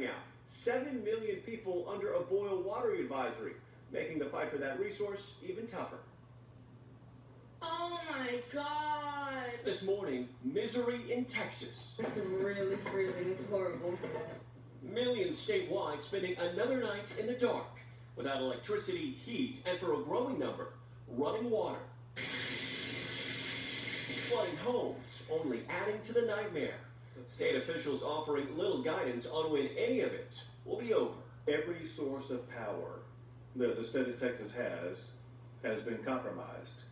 crying out. 7 million people under a boil water advisory, making the fight for that resource even tougher. Oh my God. This morning, misery in Texas. It's really freezing. It's horrible. Millions statewide spending another night in the dark without electricity, heat, and for a growing number, running water. Flooding homes, only adding to the nightmare. State officials offering little guidance on when any of it will be over. Every source of power that the state of Texas has been compromised.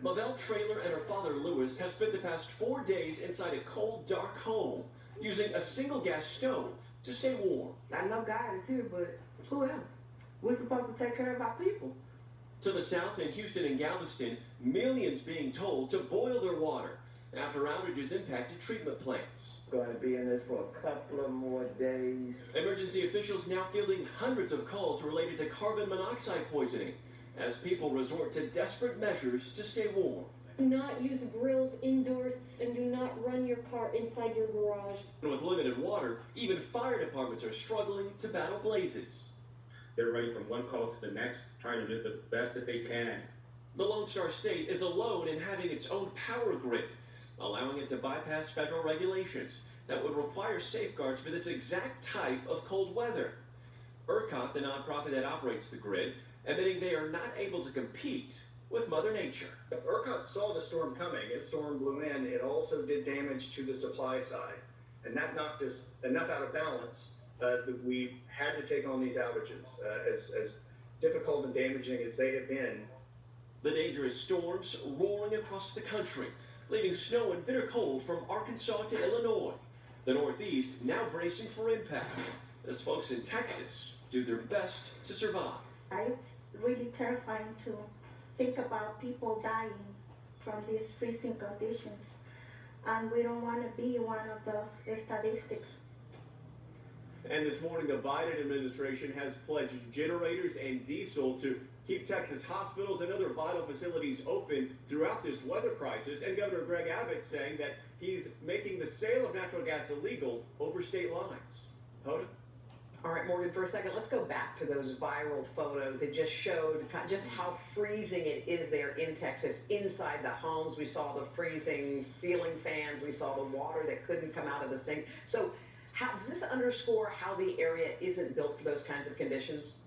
Lavelle Traylor and her father Lewis have spent the past 4 days inside a cold, dark home using a single gas stove to stay warm. I know God is here, but who else? We're supposed to take care of our people. To the south in Houston and Galveston, millions being told to boil their water after outages impacted treatment plants. Going to be in this for a couple of more days. Emergency officials now fielding hundreds of calls related to carbon monoxide poisoning as people resort to desperate measures to stay warm. Do not use grills indoors and do not run your car inside your garage. And with limited water, even fire departments are struggling to battle blazes. They're running from one call to the next, trying to do the best that they can. The Lone Star State is alone in having its own power grid, allowing it to bypass federal regulations that would require safeguards for this exact type of cold weather. ERCOT, the nonprofit that operates the grid, admitting they are not able to compete with Mother Nature. ERCOT saw the storm coming. As storm blew in, it also did damage to the supply side. And that knocked us enough out of balance that we had to take on these outages. As difficult and damaging as they have been. The dangerous storms roaring across the country, leaving snow and bitter cold from Arkansas to Illinois. The Northeast now bracing for impact as folks in Texas do their best to survive. It's really terrifying to think about people dying from these freezing conditions. And we don't want to be one of those statistics. And this morning, the Biden administration has pledged generators and diesel to keep Texas hospitals and other vital facilities open throughout this weather crisis. And Governor Greg Abbott saying that he's making the sale of natural gas illegal over state lines. Hoda? All right, Morgan, for a second, let's go back to those viral photos. They just showed just how freezing it is there in Texas, inside the homes. We saw the freezing ceiling fans. We saw the water that couldn't come out of the sink. So does this underscore how the area isn't built for those kinds of conditions?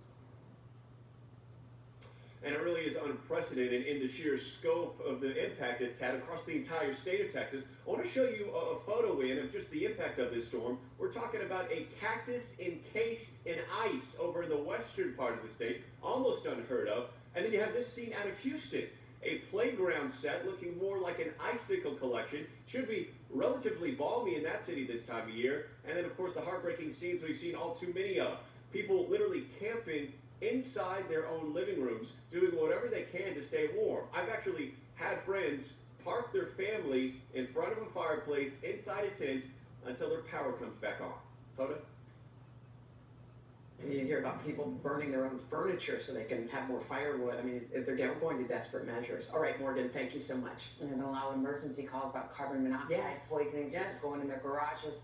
And it really is unprecedented in the sheer scope of the impact it's had across the entire state of Texas. I want to show you a photo of just the impact of this storm. We're talking about a cactus encased in ice over in the western part of the state, almost unheard of. And then you have this scene out of Houston, a playground set looking more like an icicle collection. Should be relatively balmy in that city this time of year. And then, of course, the heartbreaking scenes we've seen all too many of. People literally camping inside their own living rooms, doing whatever they can to stay warm. I've actually had friends park their family in front of a fireplace inside a tent until their power comes back on. Hoda? And you hear about people burning their own furniture so they can have more firewood. I mean, they're going to desperate measures. All right, Morgan, thank you so much. And allow emergency calls about carbon monoxide poisoning, people going in their garages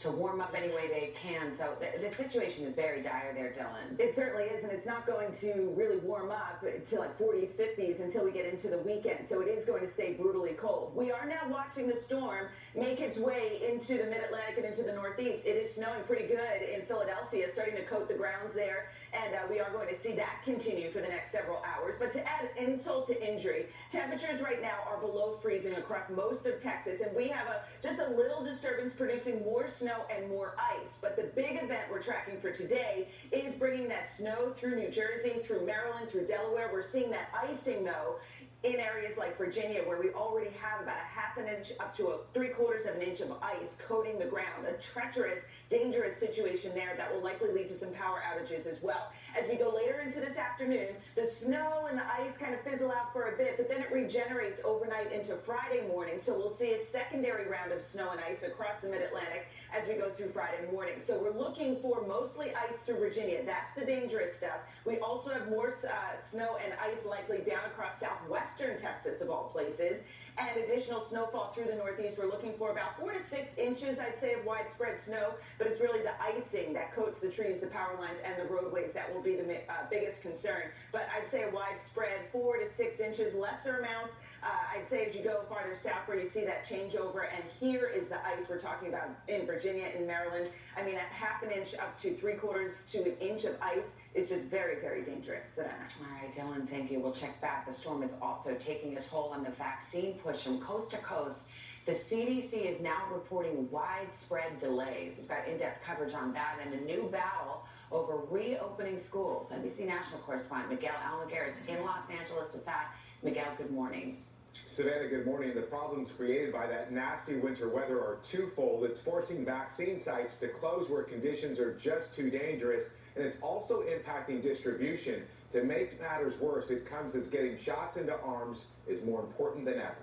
to warm up any way they can. So the situation is very dire there, Dylan. It certainly is, and it's not going to really warm up to like 40s, 50s until we get into the weekend. So it is going to stay brutally cold. We are now watching the storm make its way into the mid-Atlantic and into the Northeast. It is snowing pretty good in Philadelphia, starting to coat the grounds there, and we are going to see that continue for the next several hours. But to add insult to injury, temperatures right now are below freezing across most of Texas, and we have just a little disturbance producing more snow and more ice. But the big event we're tracking for today is bringing that snow through New Jersey, through Maryland, through Delaware. We're seeing that icing, though, in areas like Virginia, where we already have about a half an inch up to 3/4 of an inch of ice coating the ground. A treacherous, dangerous situation there that will likely lead to some power outages as well. As we go later into this afternoon, the snow and the ice kind of fizzle out for a bit, but then it regenerates overnight into Friday morning. So we'll see a secondary round of snow and ice across the mid-Atlantic as we go through Friday morning. So we're looking for mostly ice through Virginia. That's the dangerous stuff. We also have more snow and ice likely down across southwestern Texas, of all places. and additional snowfall through the Northeast. We're looking for about 4 to 6 inches, I'd say, of widespread snow, but it's really the icing that coats the trees, the power lines, and the roadways that will be the biggest concern. But I'd say a widespread 4 to 6 inches, lesser amounts. I'd say as you go farther south where you see that changeover, and here is the ice we're talking about in Virginia and Maryland. I mean, at half an inch up to 3/4 to an inch of ice is just very, very dangerous. Savannah. All right, Dylan, thank you. We'll check back. The storm is also taking a toll on the vaccine push from coast to coast. The CDC is now reporting widespread delays. We've got in-depth coverage on that and the new battle over reopening schools. NBC national correspondent Miguel Almaguer is in Los Angeles with that. Miguel, good morning. Savannah, good morning. The problems created by that nasty winter weather are twofold. It's forcing vaccine sites to close where conditions are just too dangerous, and it's also impacting distribution. To make matters worse, it comes as getting shots into arms is more important than ever.